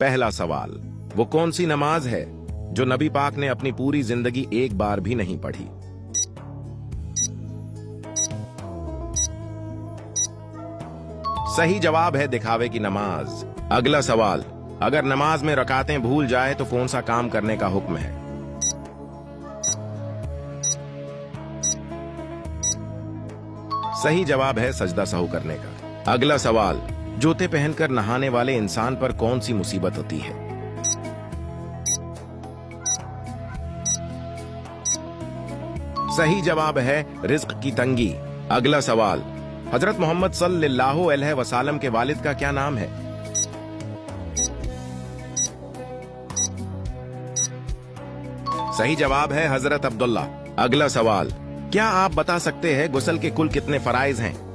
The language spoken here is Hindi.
पहला सवाल, वो कौन सी नमाज है जो नबी पाक ने अपनी पूरी जिंदगी एक बार भी नहीं पढ़ी? सही जवाब है दिखावे की नमाज। अगला सवाल, अगर नमाज में रकातें भूल जाए तो कौन सा काम करने का हुक्म है? सही जवाब है सजदा सहू करने का। अगला सवाल, जूते पहनकर नहाने वाले इंसान पर कौन सी मुसीबत होती है? सही जवाब है रिज्क की तंगी। अगला सवाल, हजरत मोहम्मद सल्लल्लाहु अलैहि वसल्लम के वालिद का क्या नाम है? सही जवाब है हजरत अब्दुल्ला। अगला सवाल, क्या आप बता सकते हैं गुस्ल के कुल कितने फराइज हैं?